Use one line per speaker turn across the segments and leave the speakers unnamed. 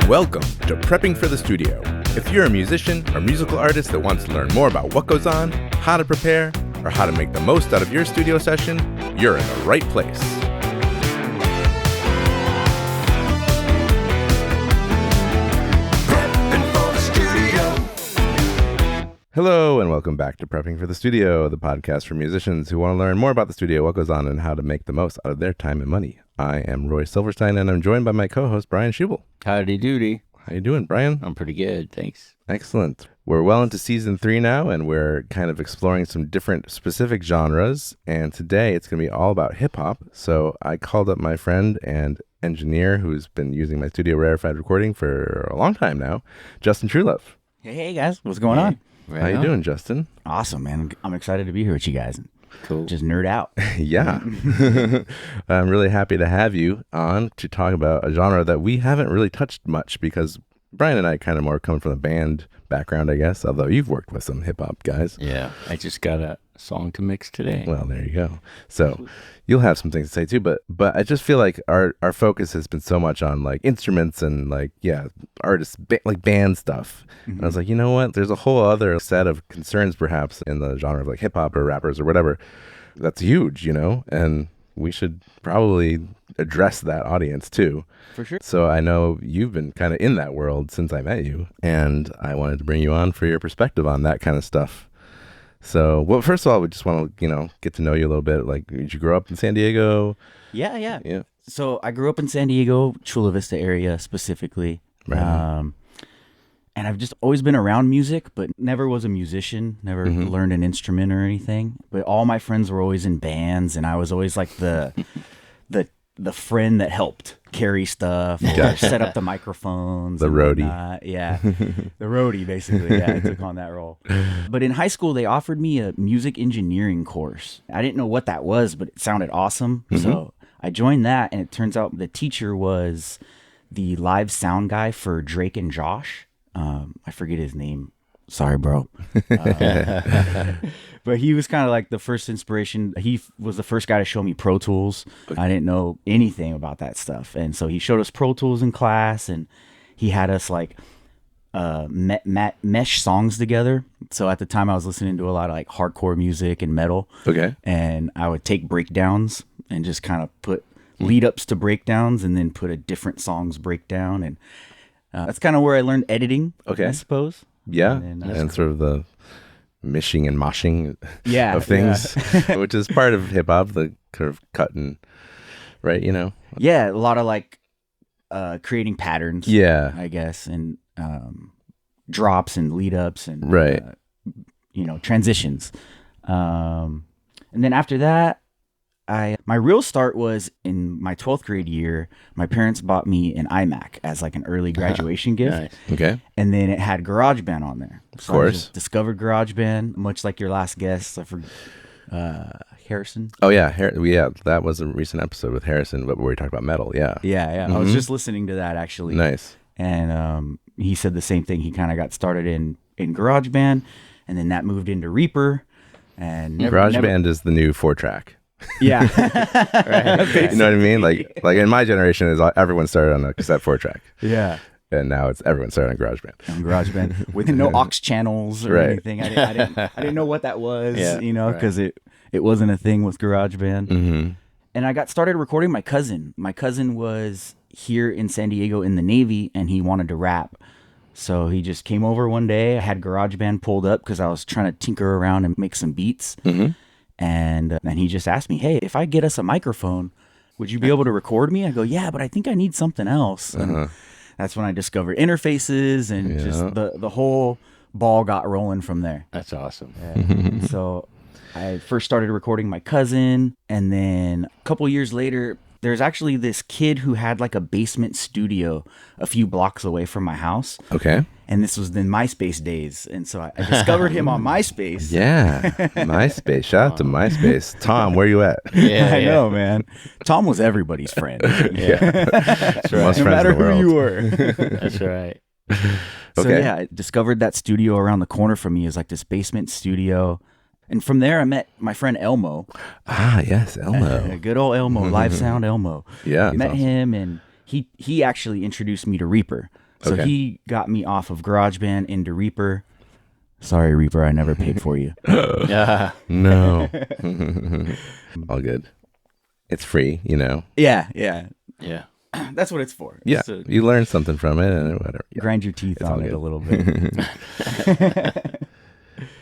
Welcome to Prepping for the Studio. If you're a musician or musical artist that wants to learn more about what goes on, how to prepare, or how to make the most out of your studio session, you're in the right place. Hello, and welcome back to Prepping for the Studio, the podcast for musicians who want to learn more about the studio, what goes on, and how to make the most out of their time and money. I am Roy Silverstein, and I'm joined by my co-host, Brian Scheuble.
Howdy doody.
How you doing, Brian?
I'm pretty good, thanks.
Excellent. We're well into season 3 now, and we're kind of exploring some different specific genres, and today it's going to be all about hip-hop. So I called up my friend and engineer who's been using my studio Rarefied Recording for a long time now, Justin Truelove.
Hey guys, what's going on?
Right How you doing, Justin?
Awesome, man. I'm excited to be here with you guys.
Cool.
Just nerd out.
Yeah. I'm really happy to have you on to talk about a genre that we haven't really touched much because Brian and I kind of more come from a band background, I guess, although you've worked with some hip-hop guys.
Yeah, I just got a song to mix today.
Well, there you go. So you'll have some things to say too, but I just feel like our focus has been so much on like instruments and like, artists, like band stuff. Mm-hmm. And I was like, you know what? There's a whole other set of concerns perhaps in the genre of like hip-hop or rappers or whatever that's huge, you know? And we should probably address that audience too.
For sure.
So I know you've been kind of in that world since I met you, and I wanted to bring you on for your perspective on that kind of stuff. So, well, first of all, we just want to, get to know you a little bit. Like, did you grow up in San Diego?
Yeah. So I grew up in San Diego, Chula Vista area specifically.
Right.
And I've just always been around music, but never was a musician, never learned an instrument or anything. But all my friends were always in bands, and I was always like the friend that helped carry stuff or set up the microphones.
The roadie.
Yeah, the roadie, basically. Yeah, I took on that role. But in high school, they offered me a music engineering course. I didn't know what that was, but it sounded awesome. So I joined that, and it turns out the teacher was the live sound guy for Drake and Josh. I forget his name. Sorry, bro. But he was kind of like the first inspiration. He was the first guy to show me Pro Tools. I didn't know anything about that stuff. And so he showed us Pro Tools in class, and he had us like mesh songs together. So at the time I was listening to a lot of like hardcore music and metal.
Okay.
And I would take breakdowns and just kind of put lead ups to breakdowns and then put a different song's breakdown. And that's kind of where I learned editing, I suppose.
Yeah, and sort of the mishing and moshing of things, which is part of hip-hop, the kind of cutting, right, Yeah,
a lot of like creating patterns, I guess, and drops and lead-ups and, transitions. And then after that, my real start was in my 12th grade year. My parents bought me an iMac as like an early graduation gift.
Nice. Okay.
And then it had GarageBand on there. So
of course.
I just discovered GarageBand, much like your last guest, Harrison.
Oh, yeah. That was a recent episode with Harrison where we talked about metal. Yeah.
Yeah. I was just listening to that, actually.
Nice.
And he said the same thing. He kind of got started in GarageBand, and then that moved into Reaper. And
GarageBand is the new 4-track.
Yeah.
Right. You know what I mean? Like in my generation, everyone started on a cassette 4-track.
Yeah.
And now everyone started on GarageBand.
On GarageBand with no aux channels or anything. I didn't know what that was, because it wasn't a thing with GarageBand.
Mm-hmm.
And I got started recording my cousin. My cousin was here in San Diego in the Navy, and he wanted to rap. So he just came over one day. I had GarageBand pulled up because I was trying to tinker around and make some beats.
Mm-hmm.
And then he just asked me, hey, if I get us a microphone, would you be able to record me? I go, yeah, but I think I need something else. And that's when I discovered interfaces and just the whole ball got rolling from there.
That's awesome.
Yeah. So I first started recording my cousin. And then a couple years later, there's actually this kid who had like a basement studio a few blocks away from my house.
Okay.
And this was in MySpace days. And so I discovered him on MySpace.
Yeah, MySpace. Shout out to MySpace. Tom, where you at?
I know, man. Tom was everybody's friend.
That's right.
No matter who you were.
That's right.
So I discovered that studio around the corner from me is like this basement studio. And from there, I met my friend Elmo.
Ah, yes, Elmo.
Good old Elmo, Live Sound Elmo.
Yeah.
Met him, and he actually introduced me to Reaper. So
Okay.
he got me off of GarageBand into Reaper. Sorry, Reaper, I never paid for you.
Yeah.
No. All good. It's free, you know.
Yeah.
Yeah.
That's what it's for.
Yeah.
It's to
You learn something from it and whatever. Yeah.
grind your teeth
all
on it
good.
a little bit.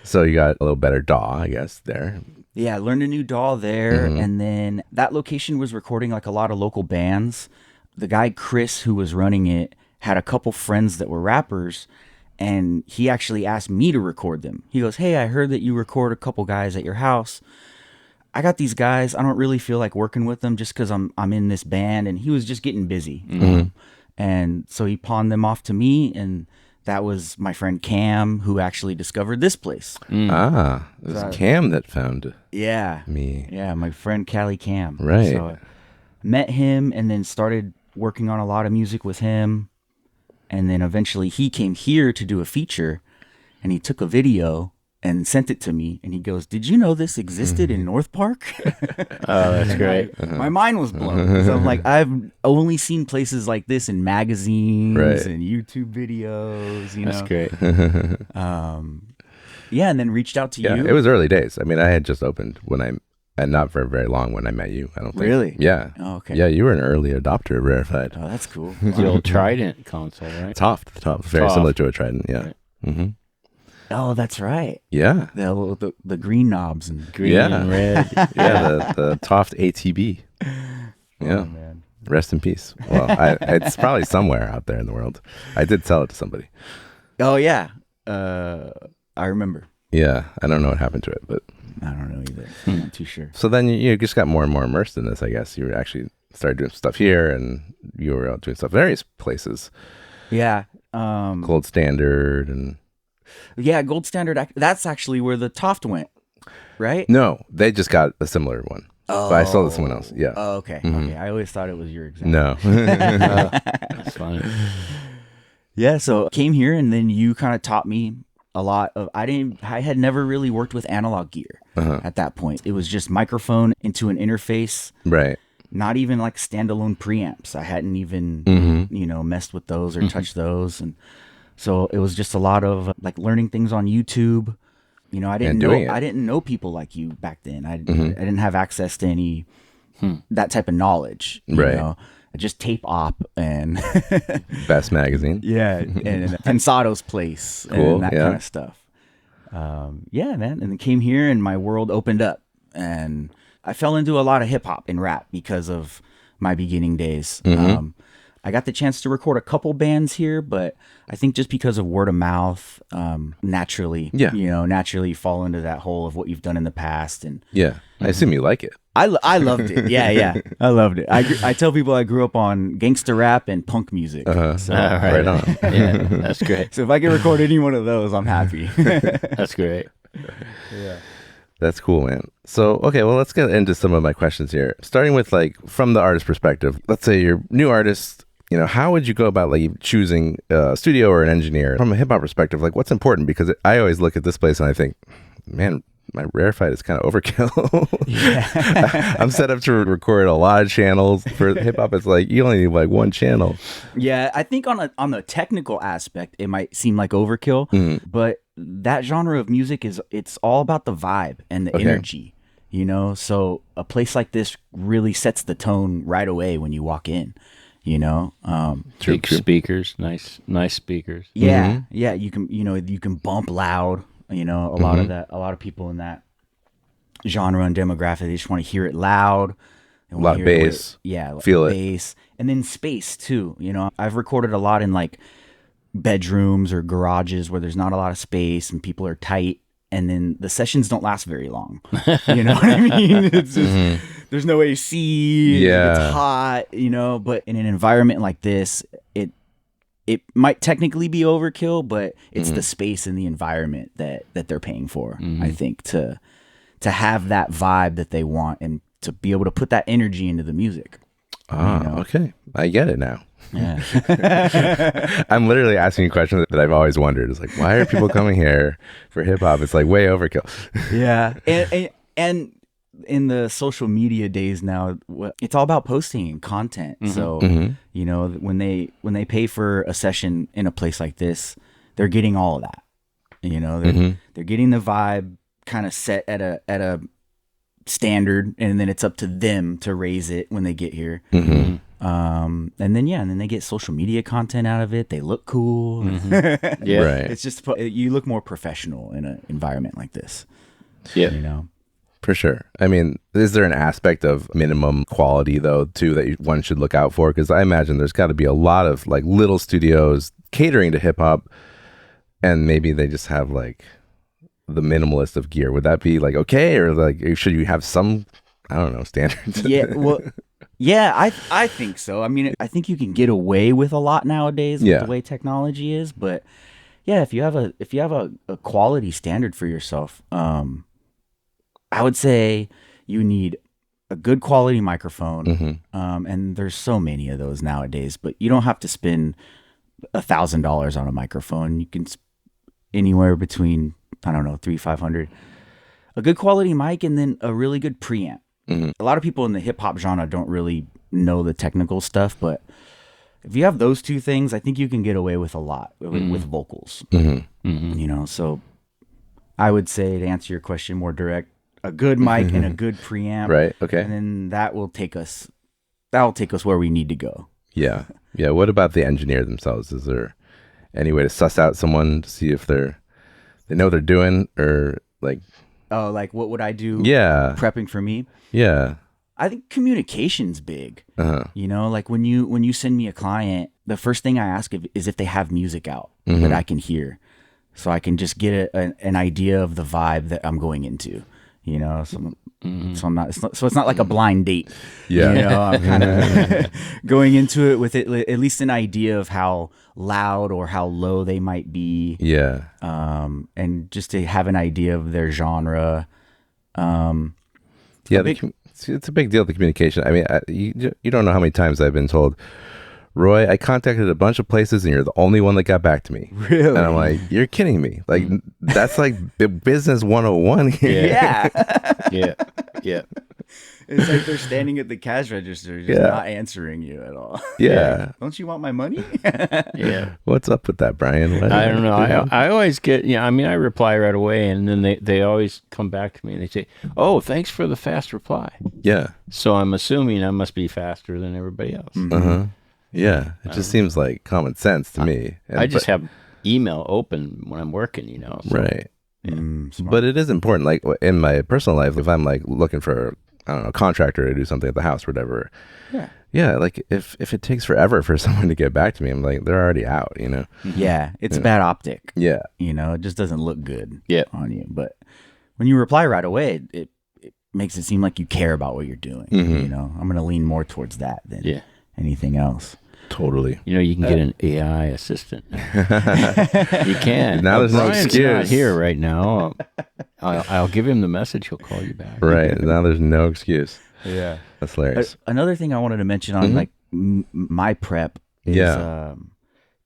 So you got a little better DAW, I guess, there.
Yeah, I learned a new DAW there. And then that location was recording like a lot of local bands. The guy, Chris, who was running it, had a couple friends that were rappers. And he actually asked me to record them. He goes, "Hey, I heard that you record a couple guys at your house. I got these guys. I don't really feel like working with them just because I'm in this band." And he was just getting busy. And so he pawned them off to me. And that was my friend Cam, who actually discovered this place.
Ah, it was Cam that found
Yeah.
me.
Yeah, my friend Callie Cam.
Right.
So I met him and then started working on a lot of music with him. And then eventually he came here to do a feature, and he took a video and sent it to me. And he goes, "Did you know this existed in North Park?"
Oh, that's great.
My mind was blown. 'Cause I'm like, I've only seen places like this in magazines
Right.
and YouTube videos, you
That's
know.
great.
Yeah, and then reached out to
Yeah,
you.
it was early days. I mean, I had just opened and not for very long when I met you, I don't think.
Really?
Yeah.
Oh, okay.
Yeah, you were an early adopter of Rarefied.
Oh, that's cool.
The old Trident console, right?
Toft, very
Toft.
similar to a Trident, yeah.
Right.
Mm-hmm.
Oh, that's right.
Yeah.
The green knobs and
Green
Yeah.
and red.
Yeah, the Toft ATB. Yeah.
Oh, man.
Rest in peace. Well, it's probably somewhere out there in the world. I did sell it to somebody.
Oh yeah. I remember.
Yeah, I don't know what happened to it, but
I don't know either. I'm not too sure.
so then you just got more and more immersed in this, I guess. You actually started doing stuff here, and you were out doing stuff various places.
Yeah.
Gold Standard and
Yeah, Gold Standard. That's actually where the Toft went, right?
no, they just got a similar one.
Oh.
But I sold it to someone else. Yeah.
Oh, okay.
Mhm.
Okay. I always thought it was your example.
No.
That's funny.
Yeah. So came here, and then you kind of taught me a lot of. I had never really worked with analog gear at that point. It was just microphone into an interface.
Right.
Not even like standalone preamps. I hadn't even messed with those or touched those, and so it was just a lot of like learning things on YouTube. You know, I didn't know people like you back then. I didn't have access to any that type of knowledge. You
Right.
know? Just tape op and
Best magazine.
yeah, and Pensado's place
Cool,
and that
yeah.
kind of stuff. Yeah, man. And then came here and my world opened up, and I fell into a lot of hip hop and rap because of my beginning days. I got the chance to record a couple bands here, but I think just because of word of mouth, naturally, naturally fall into that hole of what you've done in the past. And
Yeah. I assume you like it.
I loved it. Yeah. I loved it. I tell people I grew up on gangster rap and punk music. So,
Right on.
Yeah, that's great.
so if I can record any one of those, I'm happy.
That's great.
That's cool, man. So, okay, well, let's get into some of my questions here. Starting with like from the artist perspective. Let's say you're a new artist. You know, how would you go about like choosing a studio or an engineer from a hip hop perspective? Like, what's important? Because I always look at this place and I think, man, my Rarefied is kind of overkill. I'm set up to record a lot of channels. For hip hop, it's like you only need like one channel.
Yeah, I think on the technical aspect, it might seem like overkill, but that genre of music it's all about the vibe and the energy, you know? So a place like this really sets the tone right away when you walk in, you know?
Big speakers, nice speakers.
Yeah, yeah, you can bump loud, you know, a lot of people in that genre and demographic, they just want to hear it loud.
A lot of bass. Feel it.
Bass. And then space too. You know, I've recorded a lot in like bedrooms or garages where there's not a lot of space and people are tight, and then the sessions don't last very long. You know what I mean? It's just, there's no AC.
Yeah.
It's hot, you know, but in an environment like this, it might technically be overkill, but it's the space and the environment that they're paying for, I think, to have that vibe that they want and to be able to put that energy into the music.
Okay. I get it now.
Yeah.
I'm literally asking a question that I've always wondered. It's like, why are people coming here for hip hop? It's like way overkill.
Yeah. And in the social media days now, it's all about posting and content. So, you know, when they pay for a session in a place like this, they're getting all of that. You know, they're getting the vibe kind of set at a standard, and then it's up to them to raise it when they get here. And then they get social media content out of it. They look cool.
Yeah,
Right.
It's just you look more professional in an environment like this.
Yeah,
you know.
For sure. I mean, is there an aspect of minimum quality though too that one should look out for? Because I imagine there's got to be a lot of like little studios catering to hip hop, and maybe they just have like the minimalist of gear. Would that be like okay, or like should you have some, I don't know, standards?
Yeah, well, yeah, I think so. I mean, I think you can get away with a lot nowadays with the way technology is, but yeah, if you have a quality standard for yourself, I would say you need a good quality microphone, and there's so many of those nowadays. But you don't have to spend $1,000 on a microphone. You can anywhere between, I don't know, $300-500. A good quality mic, and then a really good preamp. A lot of people in the hip hop genre don't really know the technical stuff, but if you have those two things, I think you can get away with a lot with vocals. You know, so I would say, to answer your question more direct, a good mic and a good preamp,
Right. Okay.
and then that'll take us where we need to go.
Yeah. What about the engineer themselves? Is there any way to suss out someone to see if they know what they're doing, or like?
Oh, like what would I do?
Yeah.
Prepping for me.
Yeah.
I think communication's big. You know, like when you send me a client, the first thing I ask is if they have music out that I can hear, so I can just get an idea of the vibe that I'm going into. You know, so it's not like a blind date.
Yeah.
You know, I'm kind of going into it with at least an idea of how loud or how low they might be.
Yeah.
And just to have an idea of their genre.
Yeah, it's a big deal, the communication. I mean, you don't know how many times I've been told, Roy, I contacted a bunch of places and you're the only one that got back to me.
Really?
And I'm like, you're kidding me. Like, that's like business 101 here.
yeah.
It's like they're standing at the cash register, just not answering you at all.
Yeah.
Don't you want my money?
Yeah.
What's up with that, Brian?
I don't know. I always get, I mean, I reply right away, and then they always come back to me and they say, oh, thanks for the fast reply.
Yeah.
So I'm assuming I must be faster than everybody else.
Yeah. It just seems like common sense to me.
I just have email open when I'm working, you know. So,
right. But it is important. Like in my personal life, if I'm like looking for, I don't know, a contractor to do something at the house or whatever. Yeah. Like if it takes forever for someone to get back to me, I'm like, they're already out, you know?
Yeah. It's a bad optic.
Yeah.
You know, it just doesn't look good on you. But when you reply right away, it makes it seem like you care about what you're doing. You know, I'm going to lean more towards that than anything else.
Totally.
You know, you can get an AI assistant. You can.
Now there's no
Brian's
excuse.
not here right now. I'll give him the message. He'll call you back.
Right. Now there's no excuse.
Yeah.
That's hilarious.
Another thing I wanted to mention on like my prep is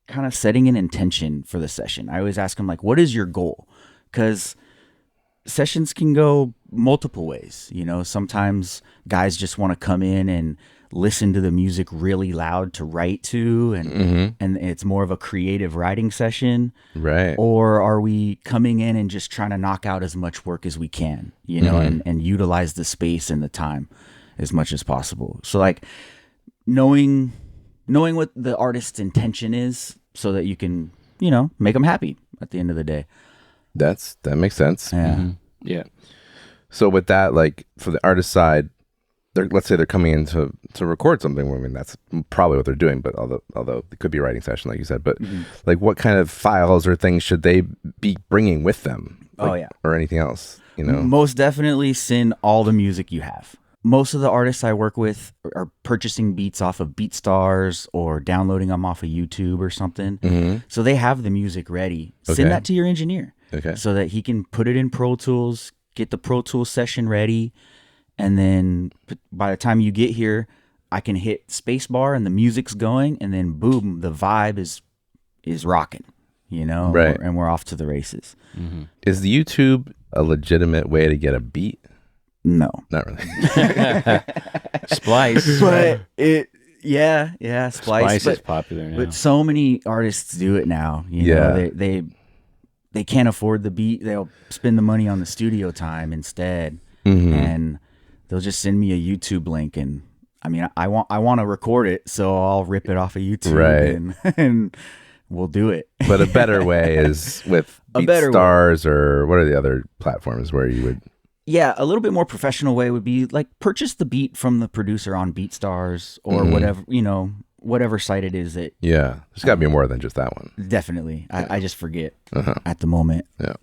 kind of setting an intention for the session. I always ask them, like, what is your goal? Because sessions can go multiple ways. You know, sometimes guys just want to come in and listen to the music really loud to write to, and it's more of a creative writing session.
Right.
Or are we coming in and just trying to knock out as much work as we can, you know, and utilize the space and the time as much as possible. So like knowing what the artist's intention is so that you can, you know, make them happy at the end of the day.
That makes sense.
Yeah.
Yeah.
So with that, like for the artist side, let's say they're coming in to record something. I mean, that's probably what they're doing, but although it could be a writing session, like you said, but like what kind of files or things should they be bringing with them? Like, or anything else, you know?
Most definitely send all the music you have. Most of the artists I work with are purchasing beats off of BeatStars or downloading them off of YouTube or something. So they have the music ready. Send that to your engineer so that he can put it in Pro Tools, get the Pro Tools session ready. And then by the time you get here, I can hit spacebar and the music's going, and then boom, the vibe is rocking, you know,
right?
And we're off to the races.
Is the YouTube a legitimate way to get a beat?
No.
Not really.
Splice.
But Splice.
Splice
but,
is popular now.
But so many artists do it now. You know, they can't afford the beat. They'll spend the money on the studio time instead, and they'll just send me a YouTube link. And I mean, I want to record it, so I'll rip it off of YouTube,
right.
and we'll do it.
But a better way is with BeatStars, or what are the other platforms where you would?
Yeah, a little bit more professional way would be like purchase the beat from the producer on BeatStars or whatever, you know, whatever site it is that.
Yeah, there's got to be more than just that one.
Definitely. I just forget at the moment.
Yeah.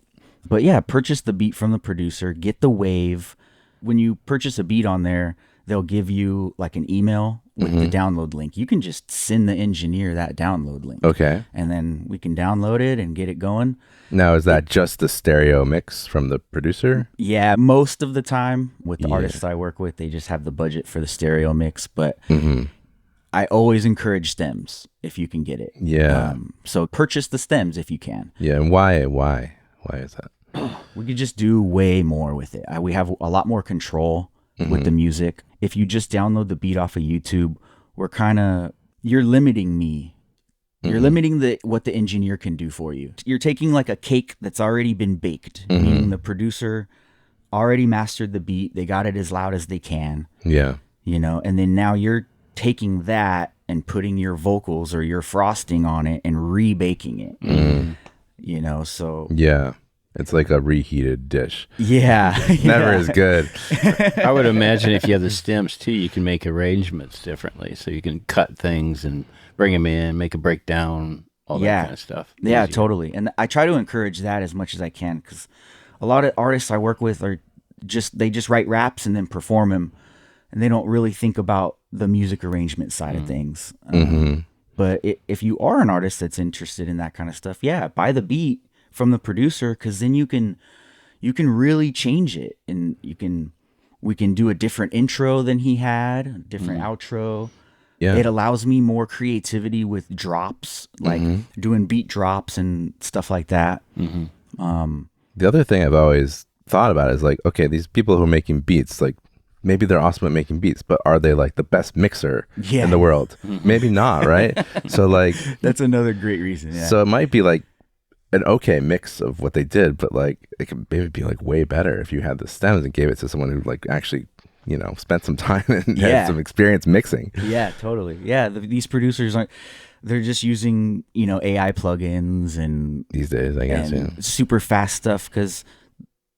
But yeah, purchase the beat from the producer, get the wave. When you purchase a beat on there, they'll give you like an email with the download link. You can just send the engineer that download link.
Okay.
And then we can download it and get it going.
Now, is that just the stereo mix from the producer?
Yeah, most of the time with the artists I work with, they just have the budget for the stereo mix. But I always encourage stems if you can get it.
Yeah.
So purchase the stems if you can.
Yeah, and why is that?
We could just do way more with it. We have a lot more control with the music. If you just download the beat off of YouTube, you're limiting me. You're limiting what the engineer can do for you. You're taking like a cake that's already been baked, meaning the producer already mastered the beat. They got it as loud as they can.
Yeah.
You know, and then now you're taking that and putting your vocals or your frosting on it and rebaking it. You know, so.
Yeah. It's like a reheated dish.
Yeah.
Never as good.
I would imagine if you have the stems too, you can make arrangements differently. So you can cut things and bring them in, make a breakdown, all that kind of stuff.
Yeah,
Easier.
totally. And I try to encourage that as much as I can, because a lot of artists I work with they just write raps and then perform them, and they don't really think about the music arrangement side of things. But if you are an artist that's interested in that kind of stuff, buy the beat from the producer, because then you can really change it, and we can do a different intro than he had, a different outro. Yeah. It allows me more creativity with drops, like doing beat drops and stuff like that.
The other thing I've always thought about is like, okay, these people who are making beats, like maybe they're awesome at making beats, but are they like the best mixer in the world? Maybe not, right? So like
that's another great reason. Yeah.
So it might be like an okay mix of what they did, but like it could maybe be like way better if you had the stems and gave it to someone who like actually, you know, spent some time and had some experience mixing.
Yeah, totally. Yeah, these producers they're just using, you know, AI plugins and
these days, I guess,
super fast stuff, because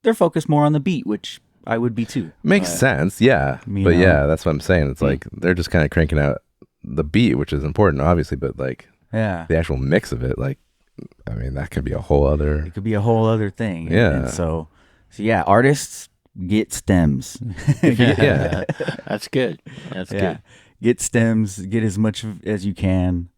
they're focused more on the beat, which I would be too.
Makes sense, yeah. But yeah, that's what I'm saying. It's like they're just kind of cranking out the beat, which is important, obviously, but like the actual mix of it, like, I mean, that could be a whole other.
It could be a whole other thing.
Yeah.
And so yeah, artists get stems.
Yeah, that's good. That's good.
Get stems. Get as much as you can.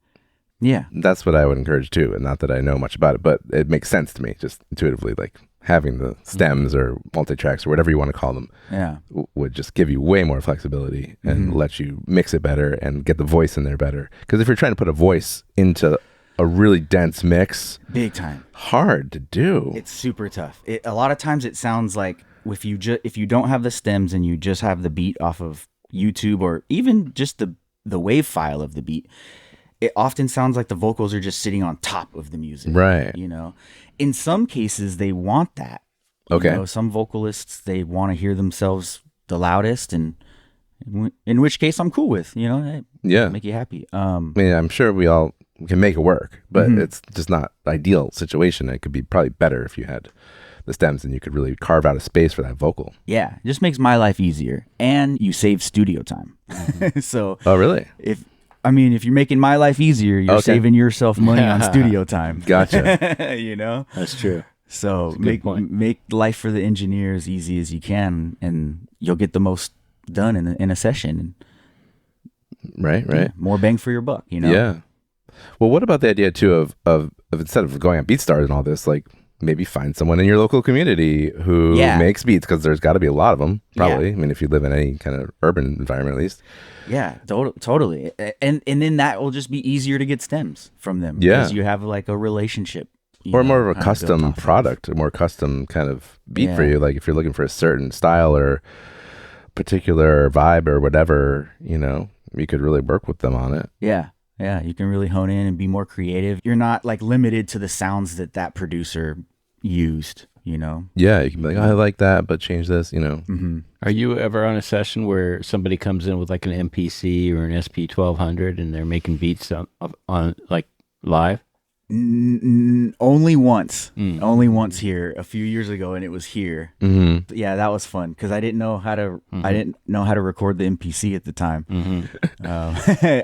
Yeah,
that's what I would encourage too. And not that I know much about it, but it makes sense to me, just intuitively. Like having the stems or multi-tracks or whatever you want to call them, would just give you way more flexibility and let you mix it better and get the voice in there better. Because if you're trying to put a voice into a really dense mix,
big time,
hard to do.
It's super tough. A lot of times it sounds like if you don't have the stems and you just have the beat off of YouTube or even just the wave file of the beat, it often sounds like the vocals are just sitting on top of the music.
Right.
You know, in some cases they want that.
Okay.
You know, some vocalists, they want to hear themselves the loudest, and in which case I'm cool with, you know, hey, make you happy. I
mean, I'm sure we can make it work, but it's just not ideal situation. It could be probably better if you had the stems and you could really carve out a space for that vocal.
Yeah, it just makes my life easier, and you save studio time. So,
oh really?
If you're making my life easier, you're saving yourself money on studio time.
Gotcha.
You know,
that's true.
So make life for the engineer as easy as you can, and you'll get the most done in a session.
Right.
More bang for your buck, you know?
Yeah. Well, what about the idea too of instead of going on BeatStars and all this, like maybe find someone in your local community who makes beats, because there's got to be a lot of them, probably. I mean, if you live in any kind of urban environment, at least.
Yeah, totally. And then that will just be easier to get stems from them.
Yeah.
Because you have like a relationship.
Or more of a custom product, a more custom kind of beat for you. Like if you're looking for a certain style or particular vibe or whatever, you know, you could really work with them on it.
Yeah. Yeah. You can really hone in and be more creative. You're not like limited to the sounds that producer used, you know?
Yeah, you can be like, oh, I like that, but change this, you know.
Mm-hmm.
Are you ever on a session where somebody comes in with like an MPC or an SP1200 and they're making beats on like live?
Only once. Only once here a few years ago, and it was here.
Mm-hmm.
Yeah, that was fun because I didn't know how to. I didn't know how to record the MPC at the time,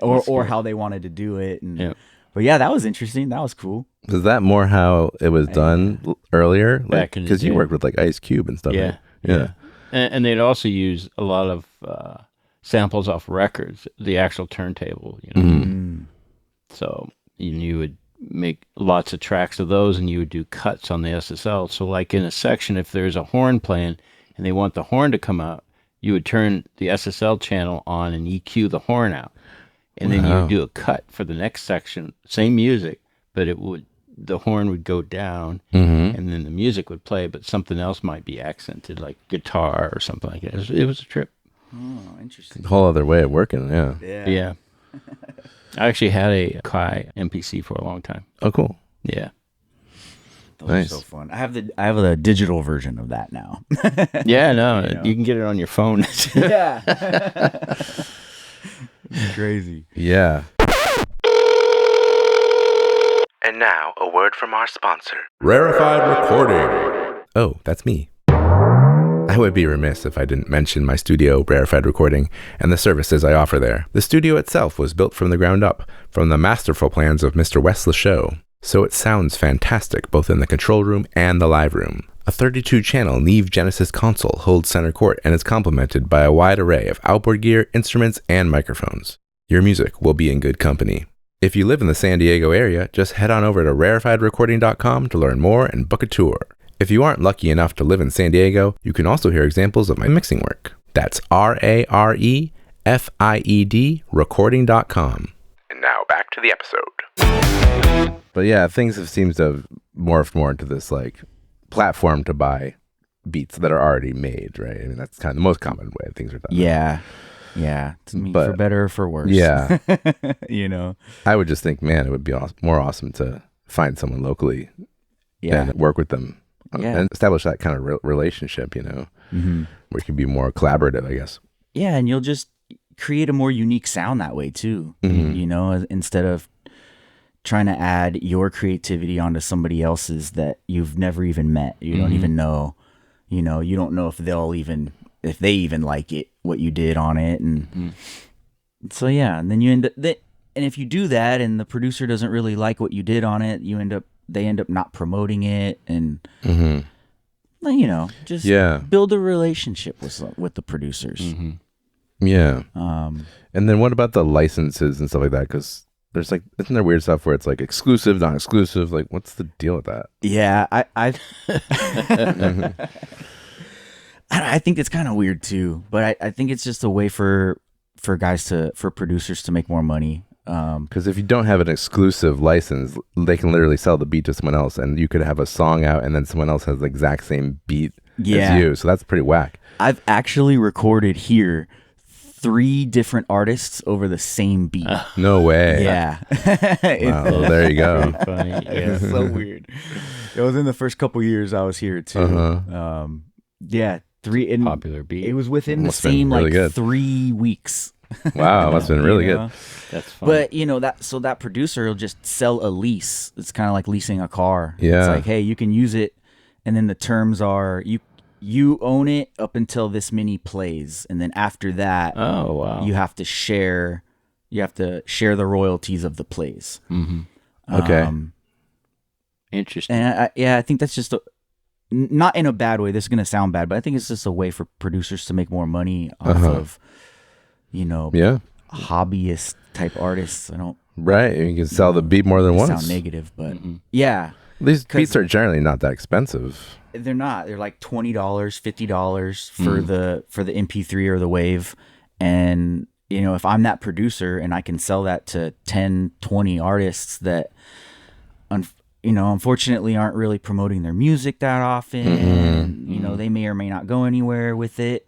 or how they wanted to do it. And, But yeah, that was interesting. That was cool.
Is that more how it was done earlier? Like,
Back in the
because you
day.
worked with like Ice Cube and stuff.
Yeah,
right? Yeah.
And they'd also use a lot of samples off records, the actual turntable. You know, so you would make lots of tracks of those, and you would do cuts on the SSL. So, like in a section, if there's a horn playing and they want the horn to come out, you would turn the SSL channel on and EQ the horn out, and then you would do a cut for the next section, same music, but the horn would go down, and then the music would play, but something else might be accented, like guitar or something like that. It was a trip.
Oh, interesting.
A whole other way of working. Yeah.
Yeah. I actually had a Kai MPC for a long time.
Oh, cool.
Yeah.
Those
Nice.
are so fun. I have the digital version of that now.
Yeah, no, you can get it on your phone.
Yeah. Crazy.
Yeah. And now, a word from our sponsor,
Rarefied Recording.
Oh, that's me. I would be remiss if I didn't mention my studio, Rarefied Recording, and the services I offer there. The studio itself was built from the ground up, from the masterful plans of Mr. Wes Show, so it sounds fantastic both in the control room and the live room. A 32-channel Neve Genesis console holds center court and is complemented by a wide array of outboard gear, instruments, and microphones. Your music will be in good company. If you live in the San Diego area, just head on over to rarefiedrecording.com to learn more and book a tour. If you aren't lucky enough to live in San Diego, you can also hear examples of my mixing work. That's RAREFIED recording.com. And now back to the episode. But yeah, things have seemed to have morphed more into this like platform to buy beats that are already made, right? I mean, that's kind of the most common way things are done.
Yeah. Yeah. For better or for worse.
Yeah.
You know?
I would just think, man, it would be more awesome to find someone locally and work with them. And establish that kind of relationship, you know, where it can be more collaborative, I guess.
Yeah, and you'll just create a more unique sound that way too, you know, instead of trying to add your creativity onto somebody else's that you've never even met. You don't even know, you know, you don't know if they even like it, what you did on it. And so, yeah, and then you end up, and if you do that and the producer doesn't really like what you did on it, they end up not promoting it, and you know, just build a relationship with the producers.
Yeah. And then what about the licenses and stuff like that? Because there's like, isn't there weird stuff where it's like exclusive, not exclusive? Like, what's the deal with that?
Yeah, I think it's kind of weird too, but I think it's just a way for producers to make more money.
Because if you don't have an exclusive license, they can literally sell the beat to someone else, and you could have a song out and then someone else has the exact same beat as you. So that's pretty whack.
I've actually recorded here 3 different artists over the same beat.
No way.
Yeah.
Wow, well, there you go.
Funny. Yeah.
It's so weird. It was in the first couple years I was here too. Yeah, 3
Popular beat.
It was within
Must
the
have been
same
really good.
3 weeks.
Wow, must have been really good.
That's fun.
But you know that producer will just sell a lease. It's kind of like leasing a car.
Yeah.
It's like, hey, you can use it, and then the terms are you own it up until this many plays, and then after that,
oh wow,
you have to share the royalties of the plays.
Okay.
Interesting.
And I think that's just not in a bad way. This is gonna sound bad, but I think it's just a way for producers to make more money off of, you know, hobbyist type artists. I don't.
Right. You can sell the beat more than once.
Sound negative, but yeah.
These beats are generally not that expensive.
They're not. They're like $20, $50 for the MP3 or the Wave. And, you know, if I'm that producer and I can sell that to 10, 20 artists that, you know, unfortunately aren't really promoting their music that often, you know, they may or may not go anywhere with it.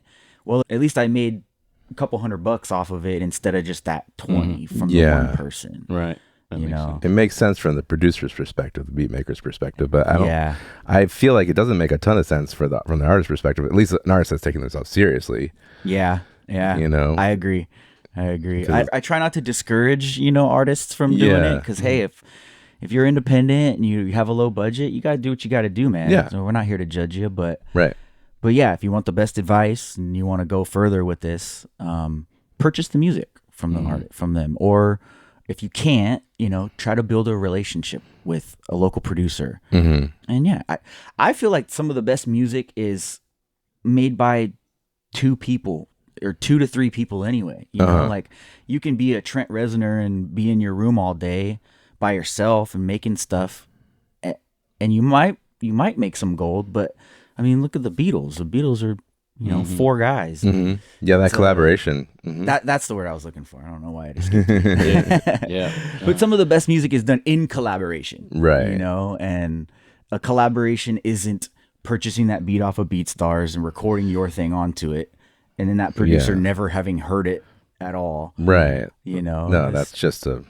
well, at least I made a couple $100 off of it instead of just that 20 from the one person.
Right. That
You
makes
know,
sense.
It makes sense from the producer's perspective, the beat maker's perspective, but I don't.
Yeah.
I feel like it doesn't make a ton of sense from the artist's perspective. At least an artist that's taking themselves seriously.
Yeah.
You know?
I agree. I try not to discourage, artists from doing
Yeah.
it because, hey, if you're independent and you have a low budget, you got to do what you got to do, man.
Yeah.
So we're not here to judge you, but
Right.
yeah, if you want the best advice and you want to go further with this, purchase the music from from them, or if you can't, try to build a relationship with a local producer. And yeah, I feel like some of the best music is made by two people or 2 to 3 people anyway. Like you can be a Trent Reznor and be in your room all day by yourself and making stuff, and you might make some gold, but I mean, look at the Beatles. The Beatles are, 4 guys.
Yeah, that collaboration.
That's the word I was looking for. I don't know why I just skipped
Yeah.
But some of the best music is done in collaboration.
Right.
And a collaboration isn't purchasing that beat off of BeatStars and recording your thing onto it, and then that producer never having heard it at all.
Right.
No,
that's just a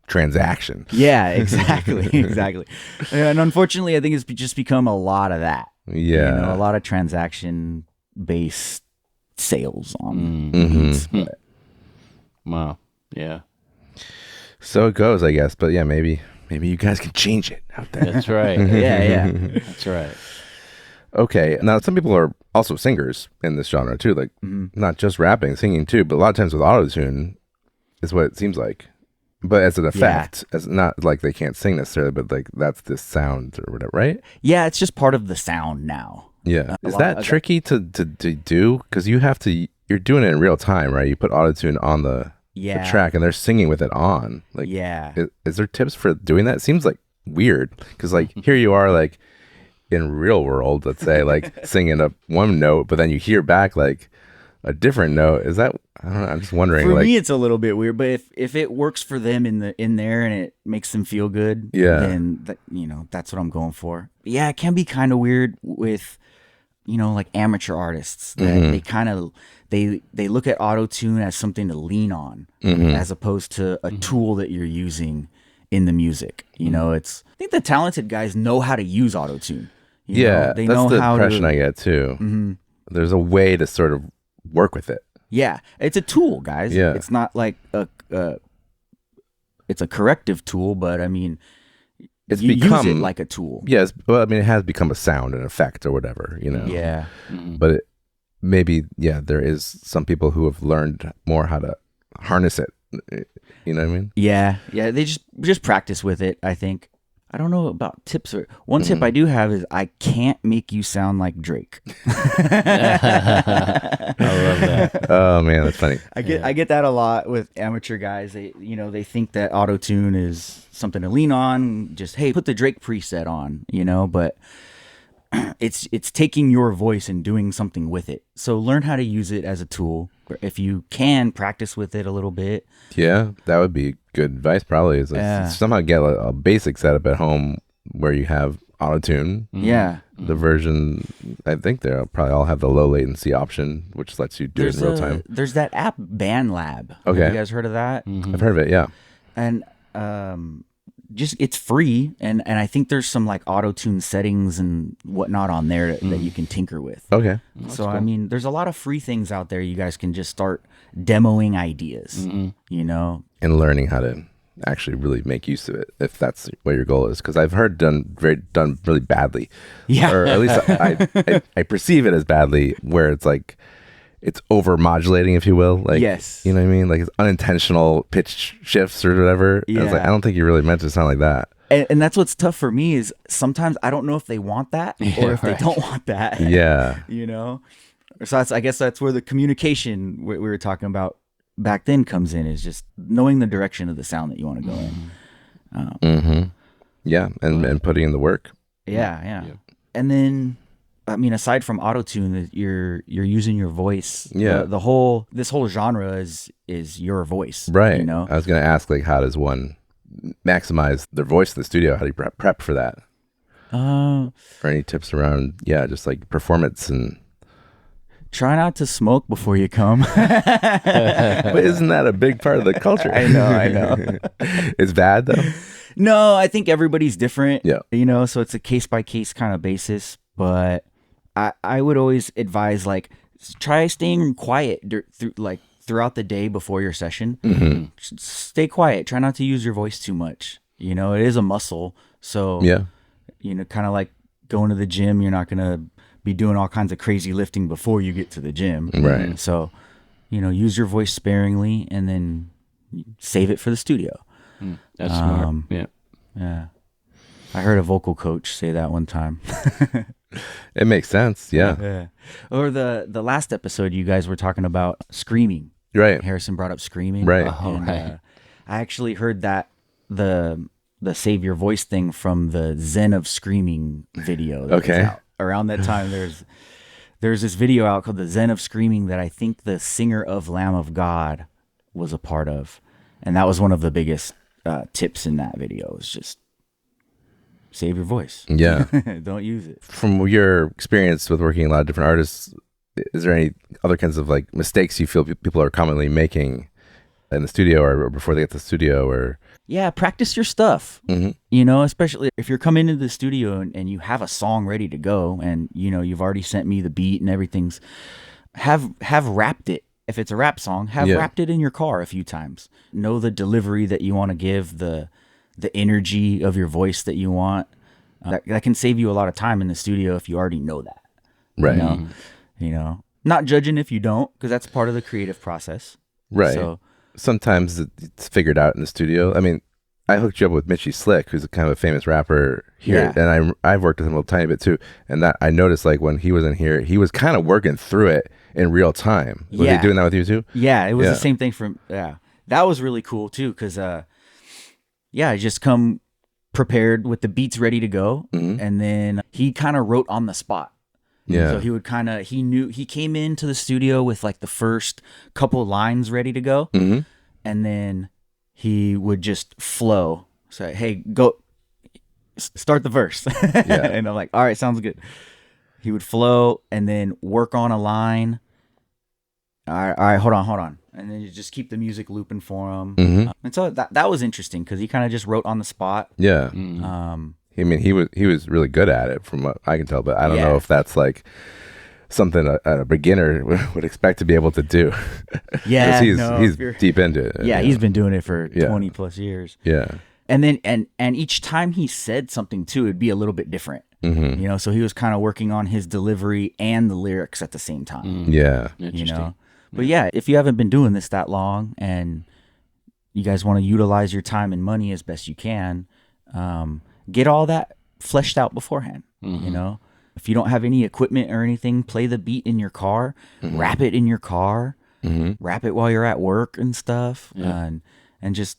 transaction.
Yeah, exactly. Exactly. And unfortunately, I think it's just become a lot of that.
Yeah.
A lot of transaction based sales on
Mm-hmm.
beats. But
Wow. Yeah.
So it goes, I guess. But yeah, maybe you guys can change it out there.
That's right.
yeah.
That's right.
Okay. Now, some people are also singers in this genre too, like not just rapping, singing too, but a lot of times with autotune is what it seems like. But as an effect, as not like they can't sing necessarily, but like that's the sound or whatever, right?
Yeah, it's just part of the sound now.
Yeah. Is
lot
that
of
tricky to do? Because you're doing it in real time, right? You put autotune on the track and they're singing with it on. Like,
Yeah.
Is there tips for doing that? It seems like weird because like here you are like in real world, let's say, like singing up one note, but then you hear back like a different note. Is that, I don't know, I'm just wondering.
For
like,
me, it's a little bit weird, but if it works for them in there and it makes them feel good, then that's what I'm going for. Yeah, it can be kind of weird with like amateur artists that they kind of they look at autotune as something to lean on as opposed to a tool that you're using in the music. It's, I think the talented guys know how to use autotune.
Yeah,
they
that's
know
the
how
impression
to,
I get too. There's a way to sort of work with it.
Yeah, it's a tool, guys.
Yeah.
It's not like it's a corrective tool, but I mean,
It's
you
become
use it like a tool.
Yes, well, I mean, it has become a sound, an effect, or whatever,
Yeah.
But maybe, there is some people who have learned more how to harness it. You know what I mean?
Yeah. They just practice with it, I think. I don't know about tips. One tip I do have is I can't make you sound like Drake.
I love that.
Oh man, that's funny.
I get that a lot with amateur guys. They think that autotune is something to lean on. Just, hey, put the Drake preset on, but it's taking your voice and doing something with it. So learn how to use it as a tool. If you can, practice with it a little bit.
Yeah, that would be good advice. Probably is somehow get a basic setup at home where you have autotune.
Yeah.
The version, I think they'll probably all have the low latency option, which lets you do it in real time.
There's that app BandLab.
Okay.
Have you guys heard of that?
I've heard of it. Yeah.
And just it's free, and I think there's some like auto-tune settings and whatnot on there that you can tinker with.
Okay.
So I mean, there's a lot of free things out there. You guys can just start demoing ideas,
And learning how to actually really make use of it, if that's what your goal is. Because I've heard done really badly.
Yeah.
Or at least I perceive it as badly, where it's like it's over modulating, if you will. Like,
yes.
You know what I mean? Like it's unintentional pitch shifts or whatever.
Yeah.
I was like, I don't think you really meant to sound like that.
And that's what's tough for me is sometimes I don't know if they want that or if they don't want that.
Yeah.
So I guess that's where the communication we were talking about back then comes in, is just knowing the direction of the sound that you want to go in.
Yeah. And putting in the work.
Yeah. And then, I mean, aside from autotune, you're using your voice.
Yeah.
This whole genre is your voice.
Right. I was going to ask, like, how does one maximize their voice in the studio? How do you prep for that? Or any tips around, just like performance and
Try not to smoke before you come.
But isn't that a big part of the culture?
I know.
It's bad though.
No, I think everybody's different.
Yeah.
You know, so it's a case by case kind of basis. But I would always advise like try staying quiet throughout the day before your session.
Mm-hmm.
Stay quiet. Try not to use your voice too much. You know, it is a muscle. So
Yeah.
you know, kind of like going to the gym, you're not gonna be doing all kinds of crazy lifting before you get to the gym.
Right.
So, you know, use your voice sparingly and then save it for the studio.
That's smart. Yeah.
Yeah. I heard a vocal coach say that one time.
It makes sense. Yeah.
Yeah. Or the last episode you guys were talking about screaming.
Right.
Harrison brought up screaming.
Right.
And, I actually heard that the Save Your Voice thing from the Zen of Screaming video. That was out. Around that time, there's this video out called the Zen of Screaming that I think the singer of Lamb of God was a part of. And that was one of the biggest tips in that video is just save your voice.
Yeah.
Don't use it.
From your experience with working with a lot of different artists, is there any other kinds of like mistakes you feel people are commonly making in the studio or before they get to the studio or?
Yeah, practice your stuff.
Mm-hmm.
You know, especially if you're coming into the studio and you have a song ready to go and, you know, you've already sent me the beat and everything's, have rapped it. If it's a rap song, have rapped it in your car a few times. Know the delivery that you want to give, the energy of your voice that you want. That can save you a lot of time in the studio if you already know that.
Right.
You know, not judging if you don't, because that's part of the creative process.
Right.
So
sometimes it's figured out in the studio. I mean, I hooked you up with Mitchie Slick, who's a kind of a famous rapper here, and I've worked with him a tiny bit too. And that I noticed, like when he was in here, he was kind of working through it in real time. Was he doing that with you too?
Yeah, it was the same thing from that was really cool too, because I just come prepared with the beats ready to go, and then he kind of wrote on the spot.
Yeah.
So he came into the studio with like the first couple lines ready to go, and then he would just flow. Say, hey, go start the verse. And I'm like, all right, sounds good. He would flow and then work on a line. All right, hold on. And then you just keep the music looping for him. And so that was interesting because he kind of just wrote on the spot.
Yeah. I mean, he was really good at it from what I can tell, but I don't know if that's like something a beginner would expect to be able to do.
Yeah,
he's deep into it.
Yeah, he's been doing it for 20 plus years.
Yeah.
And then and each time he said something too, it'd be a little bit different. You know, so he was kind of working on his delivery and the lyrics at the same time.
Yeah.
You know. But yeah, if you haven't been doing this that long and you guys want to utilize your time and money as best you can, get all that fleshed out beforehand. You know, if you don't have any equipment or anything, play the beat in your car, rap it in your car, rap it while you're at work and stuff. And just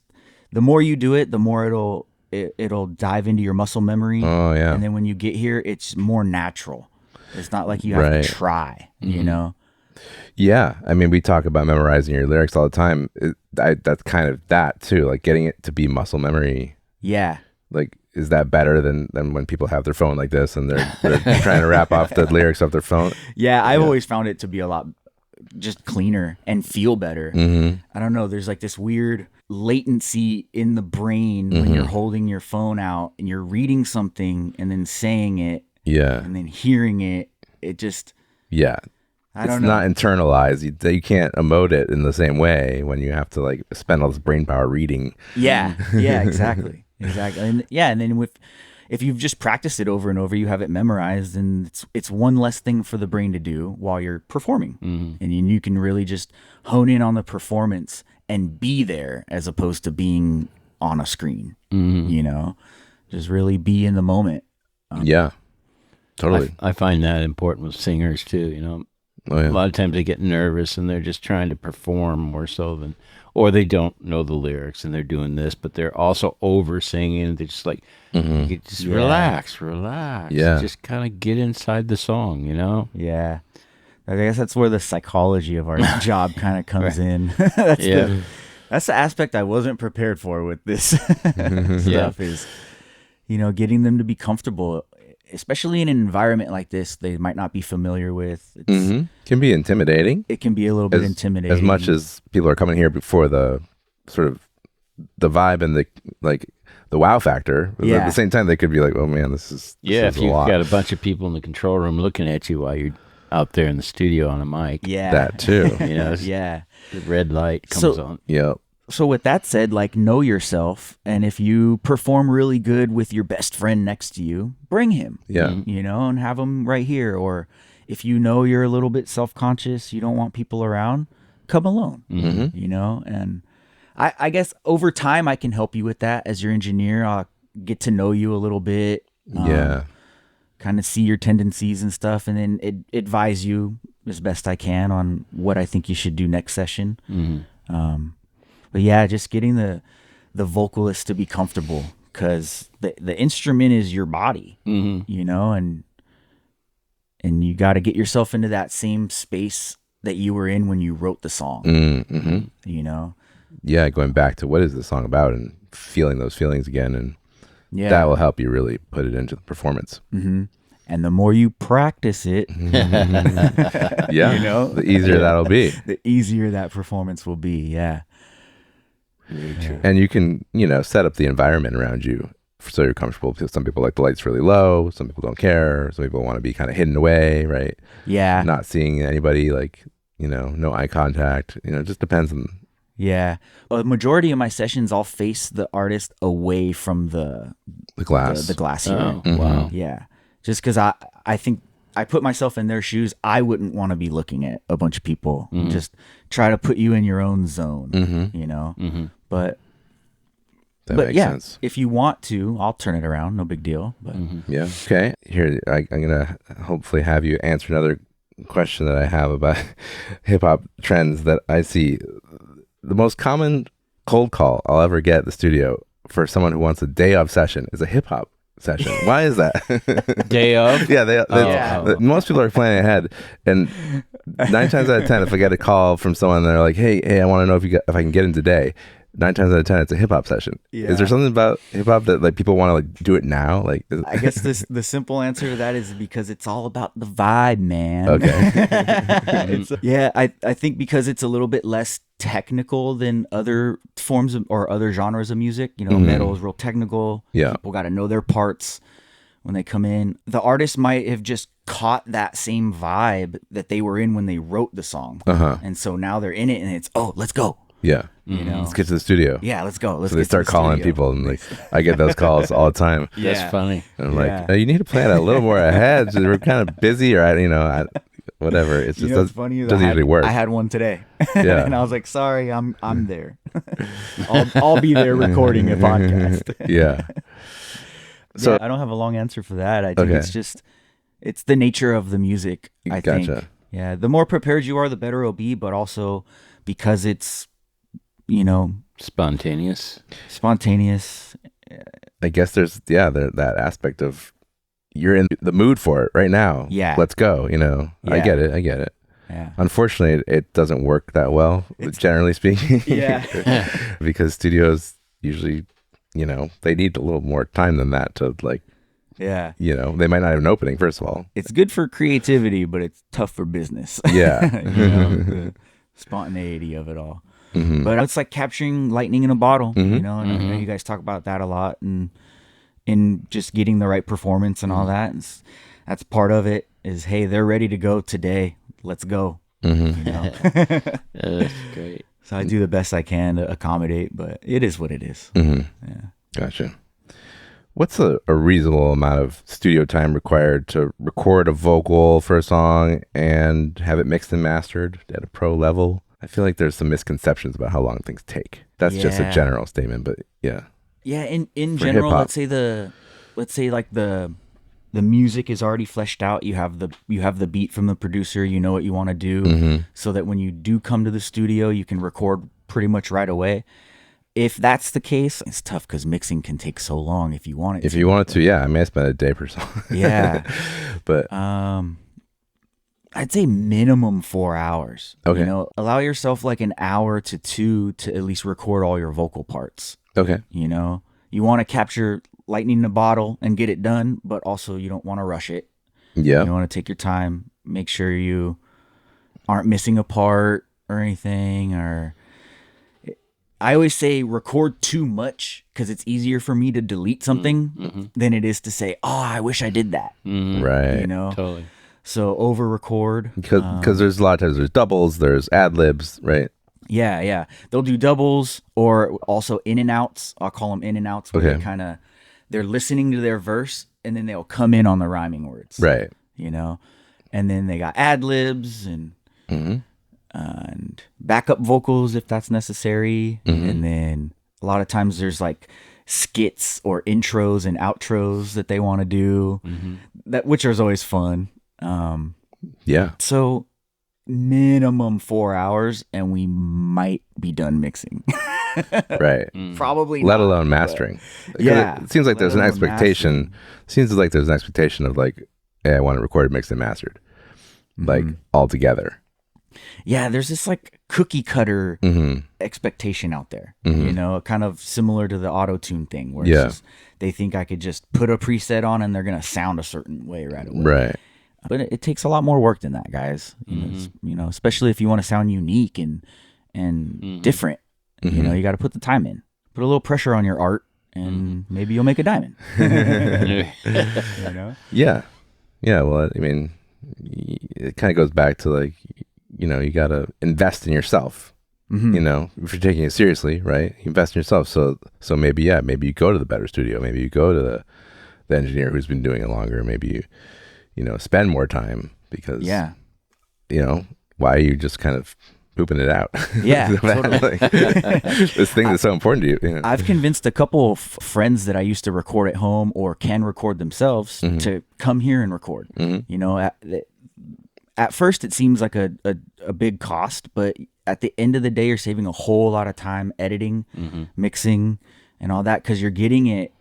the more you do it, the more it'll dive into your muscle memory.
Oh yeah.
And then when you get here, it's more natural. It's not like you have to try, you know?
Yeah, I mean, we talk about memorizing your lyrics all the time. That's kind of that too, like getting it to be muscle memory.
Yeah.
Like, is that better than when people have their phone like this and they're trying to rap off the lyrics off their phone?
Yeah, I've always found it to be a lot just cleaner and feel better. I don't know. There's like this weird latency in the brain when you're holding your phone out and you're reading something and then saying it.
Yeah.
And then hearing it. It just.
Yeah.
I don't
it's
know.
not internalized. You can't emote it in the same way when you have to like spend all this brain power reading.
Yeah, exactly. And then if you've just practiced it over and over, you have it memorized, and it's one less thing for the brain to do while you're performing. And you can really just hone in on the performance and be there as opposed to being on a screen. You know, just really be in the moment.
Yeah, totally.
I find that important with singers too, you know.
Oh, yeah.
A lot of times they get nervous and they're just trying to perform more so than, or they don't know the lyrics and they're doing this, but they're also over singing. They're just like, you just relax.
Yeah.
Just kind of get inside the song, you know?
Yeah. I guess that's where the psychology of our job kind of comes in. That's the aspect I wasn't prepared for with this stuff is, you know, getting them to be comfortable especially in an environment like this, they might not be familiar with.
Can be intimidating.
It can be a little bit intimidating.
As much as people are coming here before the sort of the vibe and the like the wow factor. But at the same time, they could be like, oh man, this is
if
a
you've
lot.
got a bunch of people in the control room looking at you while you're out there in the studio on a mic.
Yeah.
That too.
Yeah.
The red light comes on.
Yep.
So with that said, like, know yourself, and if you perform really good with your best friend next to you, bring him.
Yeah.
You know, and have him right here. Or if you know you're a little bit self-conscious, you don't want people around, come alone. You know, and I guess over time I can help you with that as your engineer. I'll get to know you a little bit. Kind of see your tendencies and stuff, and then advise you as best I can on what I think you should do next session. But yeah, just getting the vocalist to be comfortable, because the instrument is your body, you know, and you got to get yourself into that same space that you were in when you wrote the song, you know?
Yeah, going back to what is the song about and feeling those feelings again, and that will help you really put it into the performance.
And the more you practice it,
you know, the easier that'll be.
The easier that performance will be. Yeah.
And you can, you know, set up the environment around you so you're comfortable, because some people like the lights really low, some people don't care, some people want to be kind of hidden away, right?
Yeah.
Not seeing anybody, like, you know, no eye contact, you know, it just depends on.
Yeah. A majority of my sessions, I'll face the artist away from the
glass.
The glass here.
Oh, wow.
Yeah. Just because I think I put myself in their shoes. I wouldn't want to be looking at a bunch of people. Just try to put you in your own zone, you know? But
that makes sense.
If you want to, I'll turn it around. No big deal. But
Yeah. Okay. Here, I'm going to hopefully have you answer another question that I have about hip hop trends that I see. The most common cold call I'll ever get at the studio for someone who wants a day of session is a hip hop session. Why is that?
Day of?
Yeah, most people are planning ahead, and 9 times out of 10, if I get a call from someone and they're like, hey, I want to know if I can get in today, 9 times out of 10, it's a hip hop session. Is there something about hip hop that like people want to like do it now? Like,
I guess the simple answer to that is because it's all about the vibe, man.
Okay.
I think because it's a little bit less technical than other forms of, or other genres of music. You know, metal is real technical.
Yeah.
People got to know their parts when they come in. The artist might have just caught that same vibe that they were in when they wrote the song. And so now they're in it, and it's, oh, let's go.
Yeah.
You know,
let's get to the studio.
Yeah, let's go.
So they start calling people, and like I get those calls all the time.
That's funny.
And I'm like, oh, you need to plan a little more ahead. We're kind of busy, or whatever. It's just
it's funny.
doesn't usually work.
I had one today,
Yeah.
and I was like, sorry, I'm there. I'll be there recording a podcast.
Yeah.
So I don't have a long answer for that. I think it's the nature of the music. I think. Yeah, the more prepared you are, the better it'll be. But also because it's, you know,
spontaneous.
I guess there's that aspect of you're in the mood for it right now.
Yeah.
Let's go. You know,
Yeah.
I get it.
Yeah.
Unfortunately, it doesn't work that well, generally speaking.
Yeah.
Because studios usually, you know, they need a little more time than that to like,
Yeah.
you know, they might not have an opening, first of all.
It's good for creativity, but it's tough for business.
Yeah.
You know, the spontaneity of it all. But it's like capturing lightning in a bottle, you know, and I know you guys talk about that a lot, and in just getting the right performance and all that. And that's part of it is, hey, they're ready to go today. Let's go. You know?
That's great.
So I do the best I can to accommodate, but it is what it is.
Yeah. Gotcha. What's a reasonable amount of studio time required to record a vocal for a song and have it mixed and mastered at a pro level? I feel like there's some misconceptions about how long things take. That's just a general statement, but yeah.
Yeah, in
For
general,
hip-hop.
let's say like the music is already fleshed out. You have the beat from the producer. You know what you want to do, so that when you do come to the studio, you can record pretty much right away. If that's the case, it's tough because mixing can take so long. If you want it,
If you wanted to, yeah, I may spend a day per song.
Yeah.
But
I'd say minimum 4 hours.
Okay.
You know, allow yourself like an hour to 2 to at least record all your vocal parts.
okay.
You know, you want to capture lightning in a bottle and get it done, but also you don't want to rush it.
Yeah.
You want to take your time, make sure you aren't missing a part or anything. Or I always say record too much because it's easier for me to delete something than it is to say, oh, I wish I did that.
Right.
You know?
Totally.
So over record.
Because there's a lot of times there's doubles, there's ad libs, right?
Yeah. They'll do doubles or also in and outs. I'll call them in and outs where
Okay.
they're listening to their verse and then they'll come in on the rhyming words.
Right.
You know? And then they got ad libs and backup vocals if that's necessary. And then a lot of times there's like skits or intros and outros that they want to do, which is always fun.
Yeah.
So minimum 4 hours and we might be done mixing.
Right.
Probably
Let
not,
alone mastering. 'Cause
Yeah.
It seems like there's an
Let alone
expectation.
mastering.
Seems like there's an expectation of like, hey, I want to record, mixed, and mastered. Like all together.
Yeah, there's this like cookie cutter expectation out there, you know, kind of similar to the Autotune thing where it's just, they think I could just put a preset on and they're going to sound a certain way right away.
Right.
But it takes a lot more work than that, guys. You know, especially if you want to sound unique and different, you know, you got to put the time in, put a little pressure on your art and maybe you'll make a diamond. You know?
Yeah. Yeah. Well, I mean, it kind of goes back to like, you know, you got to invest in yourself, you know, if you're taking it seriously, right? Invest in yourself. So maybe you go to the better studio. Maybe you go to the engineer who's been doing it longer. Maybe you know, spend more time because, you know, why are you just kind of pooping it out?
Yeah. Totally.
This thing that's so important to you. You know?
I've convinced a couple of friends that I used to record at home or can record themselves to come here and record. You know, at first it seems like a big cost, but at the end of the day, you're saving a whole lot of time editing, mixing, and all that because you're getting it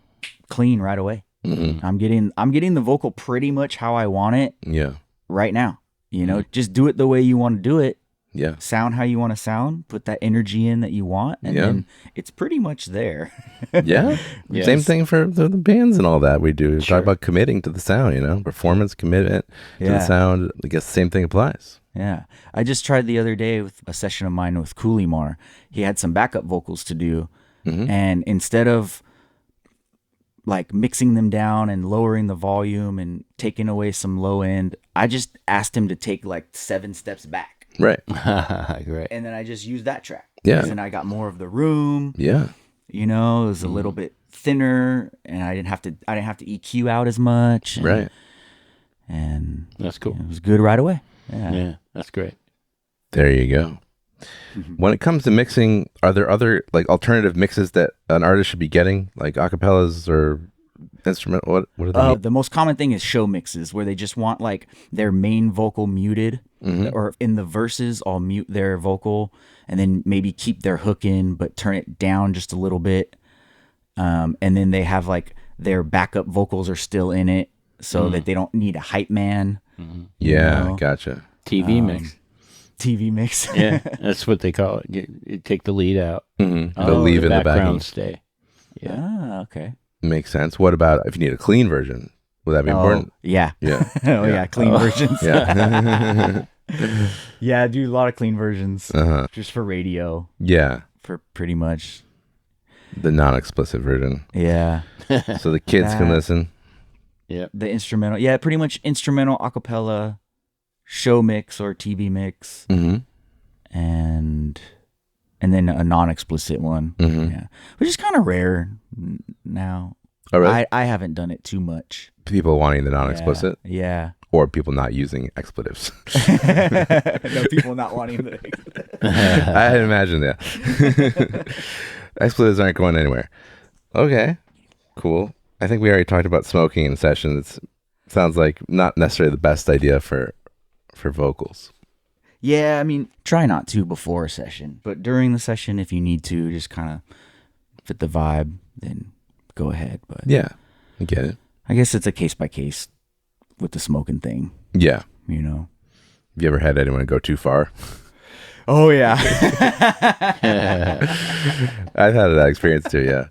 clean right away. I'm getting the vocal pretty much how I want it.
Yeah.
Right now, you know, just do it the way you want to do it.
Yeah.
Sound how you want to sound. Put that energy in that you want, and then it's pretty much there.
Yeah.
Yes.
Same thing for the bands and all that we do. Talk about committing to the sound, you know, performance commitment to the sound. I guess the same thing applies.
Yeah. I just tried the other day with a session of mine with Kulimar. He had some backup vocals to do, and instead of like mixing them down and lowering the volume and taking away some low end, I just asked him to take like 7 steps back.
Right.
Great.
And then I just used that track.
Yeah.
And I got more of the room.
Yeah.
You know, it was a little bit thinner and I didn't have to EQ out as much.
Right.
And
That's cool.
it was good right away. Yeah.
Yeah, that's great.
There you go. When it comes to mixing, are there other like alternative mixes that an artist should be getting, like acapellas or instrument? What are they?
The most common thing is show mixes where they just want like their main vocal muted, or in the verses I'll mute their vocal and then maybe keep their hook in but turn it down just a little bit, and then they have like their backup vocals are still in it so that they don't need a hype man.
Yeah,
know?
gotcha.
TV mix.
TV mix.
Yeah, that's what they call it. You take the lead out.
They'll leave in the
background
backing.
stay. Yeah.
Ah, okay.
Makes sense. What about if you need a clean version? Would that be important?
Yeah.
Yeah.
Yeah, clean versions.
Yeah.
Yeah, I do a lot of clean versions just for radio,
Yeah.
for pretty much.
The non-explicit version.
Yeah.
So the kids can
That-
listen.
Yeah.
The instrumental. Yeah, pretty much instrumental acapella, show mix or TV mix, and then a non-explicit one. Yeah. Which is kind of rare now.
Oh, really?
I haven't done it too much.
People wanting the non-explicit
Yeah.
or people not using expletives.
No, people not wanting the
I imagine that. Expletives aren't going anywhere. Okay. Cool. I think we already talked about smoking in session. It sounds like not necessarily the best idea for vocals.
Yeah, I mean, try not to before a session, but during the session, if you need to, just kind of fit the vibe, then go ahead. But
Yeah. I get it.
I guess it's a case by case with the smoking thing,
Yeah.
you know.
Have you ever had anyone go too far?
Oh yeah,
I've had that experience too, yeah.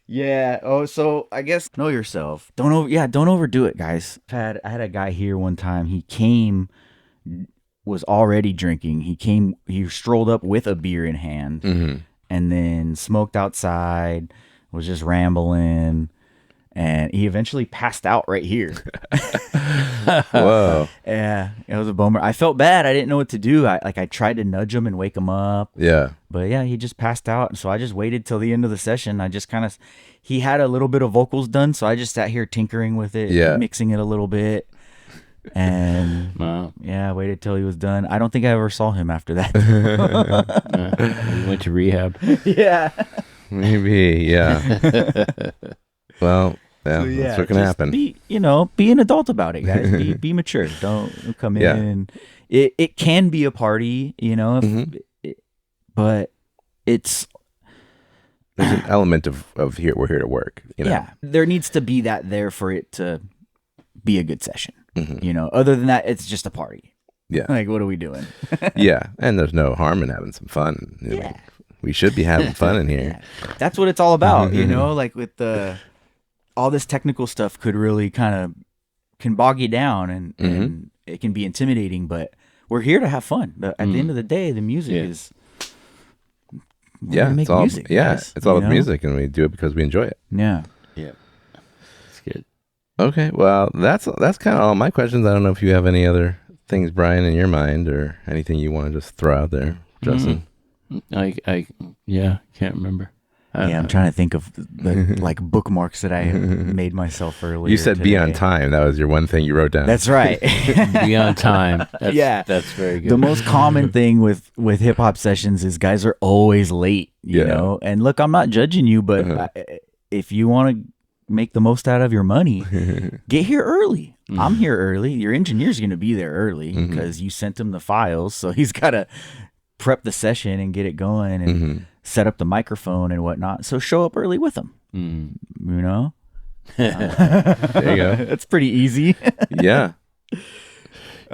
Yeah. Oh, so I guess know yourself. Don't overdo it, guys. I had a guy here one time. He came, was already drinking. He strolled up with a beer in hand, and then smoked outside. Was just rambling, and he eventually passed out right here.
Whoa.
Yeah, it was a bummer. I felt bad. I didn't know what to do. I tried to nudge him and wake him up.
Yeah.
But yeah, he just passed out. So I just waited till the end of the session. I just kind of, he had a little bit of vocals done. So I just sat here tinkering with it, mixing it a little bit. And yeah, I waited till he was done. I don't think I ever saw him after that.
He went to rehab.
Yeah.
Maybe, yeah. Well, yeah,
So,
that's what can happen.
Be an adult about it, guys. Be mature. Don't come in. And it can be a party, but it's
There's an element of here, we're here to work.
Yeah, there needs to be that there for it to be a good session. Other than that, it's just a party.
Yeah.
Like, what are we doing?
Yeah, and there's no harm in having some fun.
Yeah.
We should be having fun in here.
Yeah. That's what it's all about, like with all this technical stuff could really can bog you down and it can be intimidating, but we're here to have fun. At the end of the day, the music is
it's all
music, guys,
it's all with music, and we do it because we enjoy it.
Yeah.
Yeah. That's good.
Okay, well, that's kind of all my questions. I don't know if you have any other things, Brian, in your mind, or anything you want to just throw out there, Justin.
I can't remember.
I'm trying to think of the bookmarks that I made myself earlier.
You said
today.
be on time. That was your one thing you wrote down.
That's right.
Be on time. That's very good.
The most common thing with hip hop sessions is guys are always late, you know? And look, I'm not judging you, but if you want to make the most out of your money, get here early. I'm here early. Your engineer's going to be there early because you sent him the files. So he's got to prep the session and get it going and set up the microphone and whatnot. So show up early with him,
There you go.
That's pretty easy.
Yeah.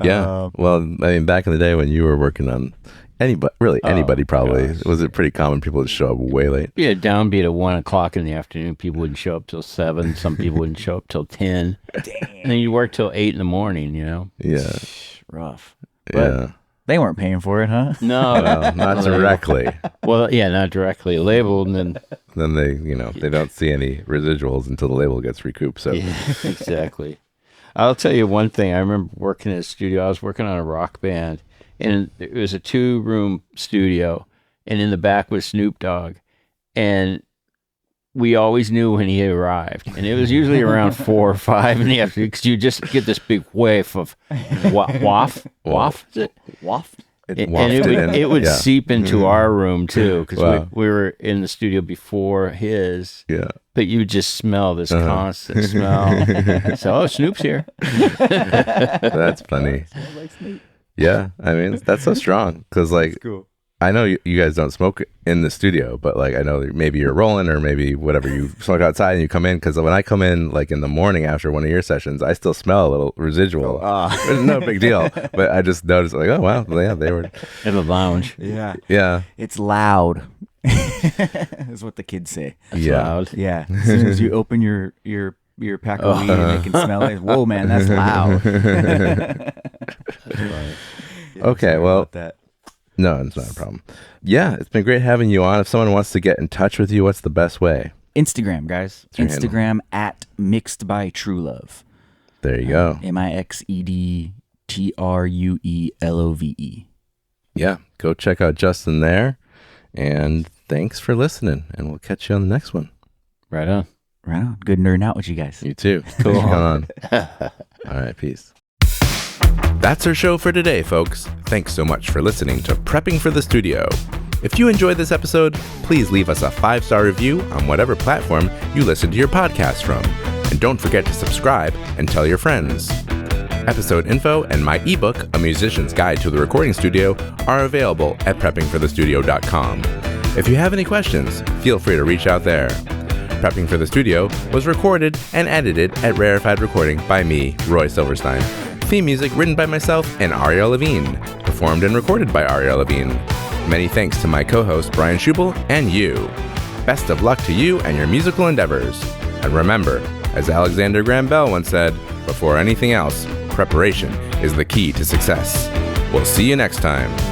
Yeah. Well, I mean, back in the day when you were working on anybody probably, was it pretty common people would show up way late?
Yeah, downbeat at 1 o'clock in the afternoon. People wouldn't show up till 7. Some people wouldn't show up till 10. Damn. And then you work till 8 in the morning,
Yeah.
Rough.
Yeah.
They weren't paying for it, huh?
No.
Well, not directly.
Well, yeah, not directly labeled, and
Then they, they don't see any residuals until the label gets recouped. So
exactly. I'll tell you one thing. I remember working in a studio. I was working on a rock band, and it was a 2-room studio, and in the back was Snoop Dogg, and we always knew when he arrived, and it was usually around 4 or 5 in the afternoon, because you just get this big whiff of waft, is it?
Waft?
And it would seep into our room too, because we were in the studio before his.
Yeah.
But you just smell this constant smell. So, Snoop's here.
That's funny. Yeah, I mean, that's so strong, because
Cool.
I know you guys don't smoke in the studio, but I know maybe you're rolling, or maybe whatever, you smoke outside and you come in, because when I come in in the morning after one of your sessions, I still smell a little residual. It's no big deal, but I just noticed oh wow, yeah, they were
In the lounge.
yeah.
It's loud. Is what the kids say.
That's loud.
Yeah. As soon as you open your pack of weed and they can smell it. Whoa, man, that's loud.
Okay, well, no, it's not a problem. Yeah, it's been great having you on. If someone wants to get in touch with you, what's the best way?
Instagram, guys.
What's your
Instagram at Mixed by Truelove.
There you go.
MixedTruelove.
Yeah, go check out Justin there. And thanks for listening. And we'll catch you on the next one.
Right on.
Right on. Good nerding out with you guys.
You too. Cool. All right, peace. That's our show for today, folks. Thanks so much for listening to Prepping for the Studio. If you enjoyed this episode, please leave us a 5-star review on whatever platform you listen to your podcast from. And don't forget to subscribe and tell your friends. Episode info and my ebook, A Musician's Guide to the Recording Studio, are available at preppingforthestudio.com. If you have any questions, feel free to reach out there. Prepping for the Studio was recorded and edited at Rarefied Recording by me, Roy Silverstein. Theme music written by myself and Ariel Levine, performed and recorded by Ariel Levine. Many thanks to my co-host Brian Scheuble and you. best of luck to you and your musical endeavors. And remember, as Alexander Graham Bell once said, before anything else, preparation is the key to success. We'll see you next time.